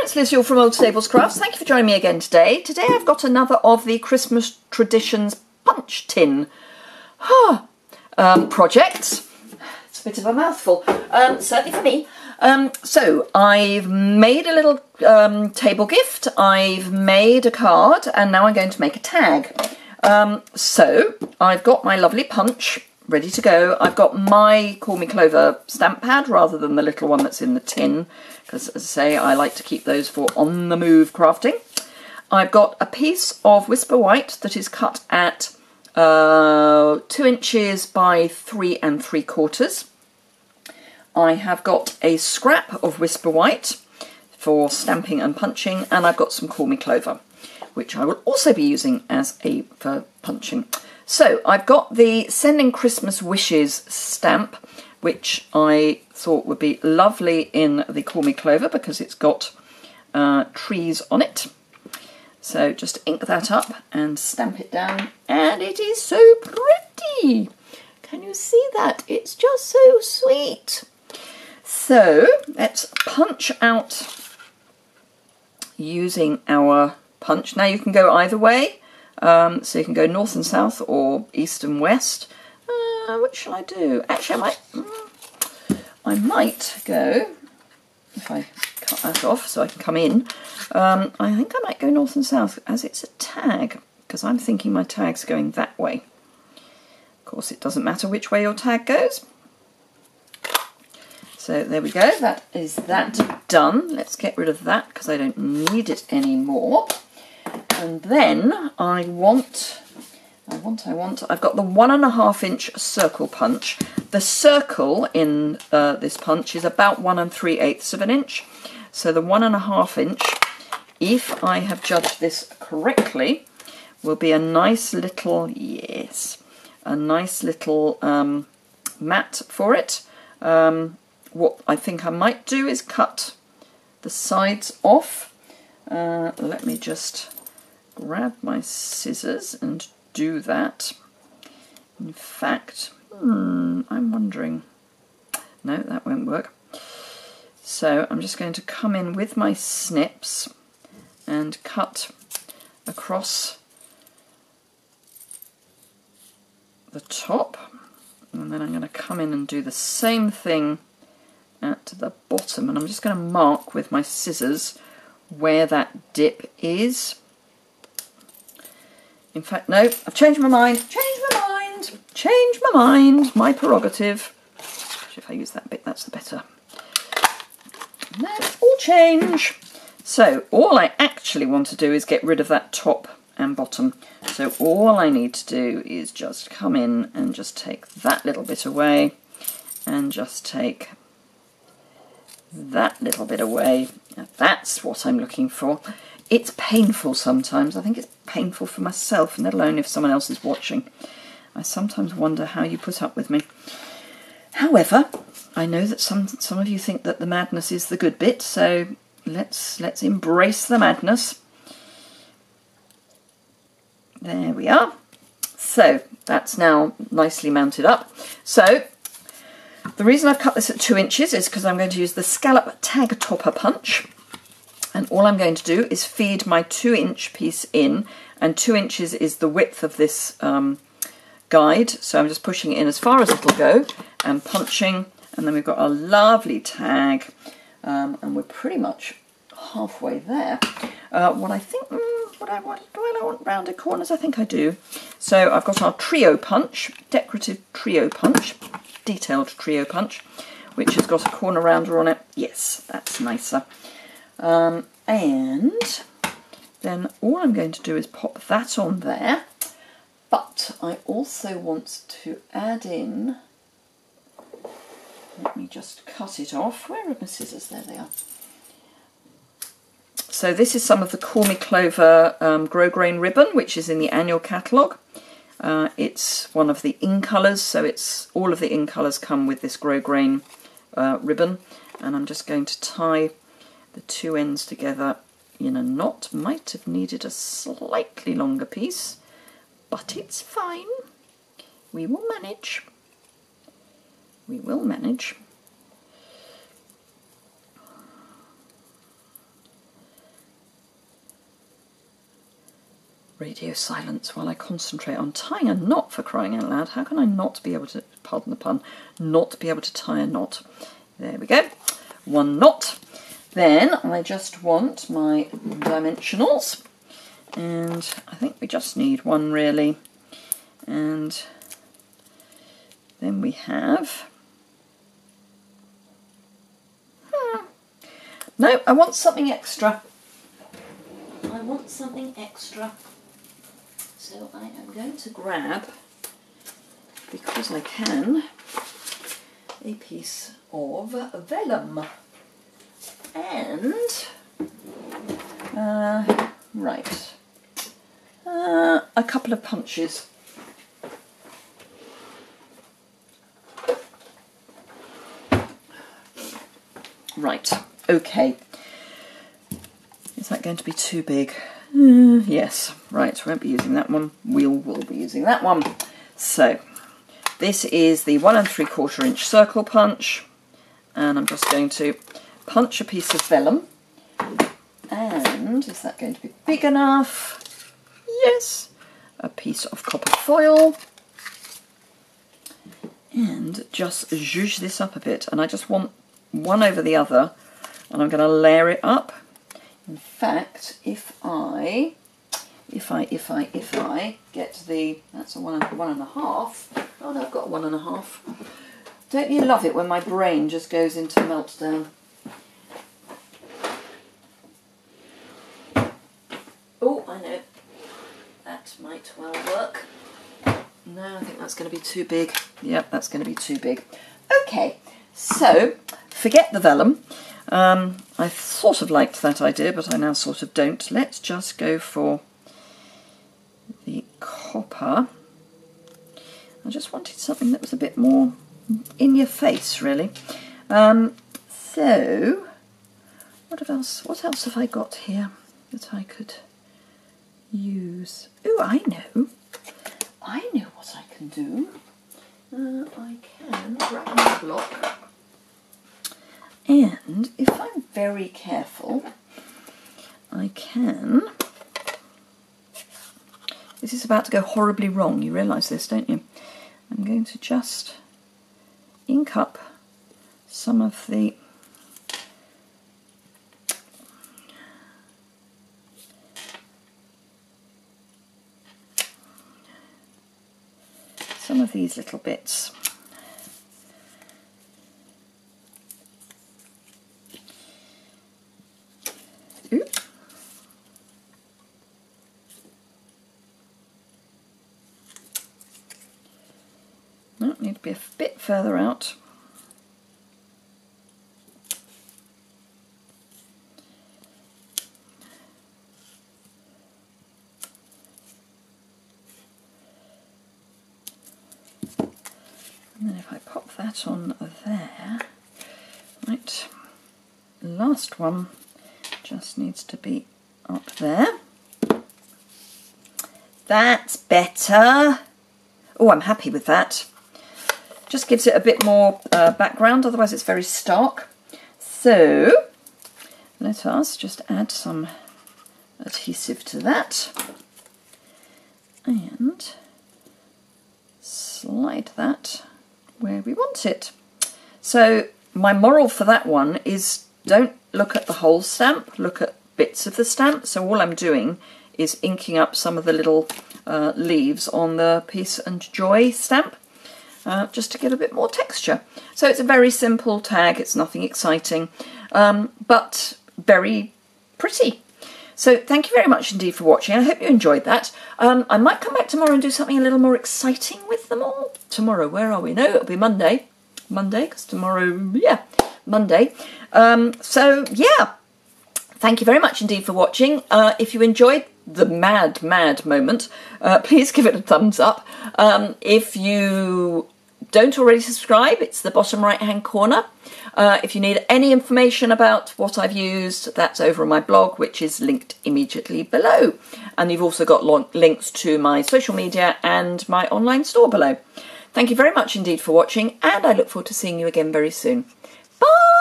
It's Liz Yuille from Old Stables Crafts. Thank you for joining me again today. Today I've got another of the Christmas Traditions punch tin projects. It's a bit of a mouthful, certainly for me. So I've made a little table gift, I've made a card, and now I'm going to make a tag. So I've got my lovely punch ready to go. I've got my Call Me Clover stamp pad rather than the little one that's in the tin, because as I say, I like to keep those for on the move crafting. I've got a piece of Whisper White that is cut at 2 inches by 3 3/4. I have got a scrap of Whisper White for stamping and punching, and I've got some Call Me Clover, which I will also be using as for punching. So I've got the Sending Christmas Wishes stamp, which I thought would be lovely in the Call Me Clover because it's got trees on it. So just ink that up and stamp it down, and it is so pretty. Can you see that? It's just so sweet. So let's punch out using our punch. Now you can go either way. So you can go north and south or east and west. What shall I do? Actually, I might go, if I cut that off so I can come in, I think I might go north and south as it's a tag, because I'm thinking my tag's going that way. Of course, it doesn't matter which way your tag goes. So there we go, that is that done. Let's get rid of that because I don't need it anymore. And then I've got the 1.5 inch circle punch. The circle in this punch is about 1 3/8 of an inch. So the 1.5 inch, if I have judged this correctly, will be a nice little, yes, a nice little mat for it. What I think I might do is cut the sides off. Let me just grab my scissors and do that. In fact, I'm wondering, no, that won't work. So I'm just going to come in with my snips and cut across the top, and then I'm going to come in and do the same thing at the bottom, and I'm just going to mark with my scissors where that dip is. In fact, no, I've changed my mind, my prerogative. Actually, if I use that bit, that's the better. And then all change. So all I actually want to do is get rid of that top and bottom. So all I need to do is just come in and just take that little bit away, and just take that little bit away. Now, that's what I'm looking for. It's painful sometimes. I think it's painful for myself, let alone if someone else is watching. I sometimes wonder how you put up with me. However, I know that some of you think that the madness is the good bit, so let's embrace the madness. There we are. So that's now nicely mounted up. So the reason I've cut this at 2 inches is because I'm going to use the scallop tag topper punch. And all I'm going to do is feed my 2 inch piece in, and 2 inches is the width of this guide. So I'm just pushing it in as far as it'll go and punching, and then we've got a lovely tag, and we're pretty much halfway there. What I think, do I want rounded corners? I think I do. So I've got our trio punch, decorative trio punch, detailed trio punch, which has got a corner rounder on it. Yes, that's nicer. And then all I'm going to do is pop that on there, but I also want to add in, let me just cut it off. Where are my scissors? There they are. So this is some of the Call Me Clover grosgrain ribbon, which is in the annual catalogue. It's one of the in colours, so it's all of the in colours come with this grosgrain ribbon, and I'm just going to tie the two ends together in a knot. Might have needed a slightly longer piece, but it's fine. We will manage. We will manage. radio silence while I concentrate on tying a knot, for crying out loud. How can I not be able to, pardon the pun, not be able to tie a knot? There we go. One knot. Then I just want my dimensionals, and I think we just need one really. And then we have... No, I want something extra. I want something extra. So I am going to grab, because I can, a piece of vellum. And, right, a couple of punches. Right, okay. Is that going to be too big? Yes, right, won't be using that one. Will be using that one. So, this is the 1 3/4 inch circle punch, and I'm just going to punch a piece of vellum. And is that going to be big enough? Yes. A piece of copper foil. And just zhuzh this up a bit, and I just want one over the other, and I'm going to layer it up. In fact, if I get the, that's a 1.5. Oh no, I've got a 1.5. Don't you love it when my brain just goes into meltdown? Oh, I know. That might well work. No, I think that's going to be too big. Yep, that's going to be too big. Okay, so forget the vellum. I sort of liked that idea, but I now sort of don't. Let's just go for the copper. I just wanted something that was a bit more in your face, really. So, what else have I got here that I could use? Oh, I know what I can do. I can grab my block, and if I'm very careful, I can... This is about to go horribly wrong, you realise this, don't you? I'm going to just ink up some of the these little bits. Ooh. No, need to be a bit further out. And then if I pop that on there, right, last one just needs to be up there. That's better. Oh, I'm happy with that. Just gives it a bit more background, otherwise it's very stark. So let us just add some adhesive to that and slide that where we want it. So my moral for that one is don't look at the whole stamp, look at bits of the stamp. So all I'm doing is inking up some of the little leaves on the Peace and Joy stamp, just to get a bit more texture. So it's a very simple tag, it's nothing exciting, but very pretty. So thank you very much indeed for watching. I hope you enjoyed that. I might come back tomorrow and do something a little more exciting with them all. Tomorrow, where are we? No, it'll be Monday. Monday, because tomorrow, yeah, Monday. So yeah, thank you very much indeed for watching. If you enjoyed the mad moment, please give it a thumbs up. If you don't already subscribe, it's the bottom right hand corner. If you need any information about what I've used, that's over on my blog, which is linked immediately below. And you've also got links to my social media and my online store below. Thank you very much indeed for watching, and I look forward to seeing you again very soon. Bye!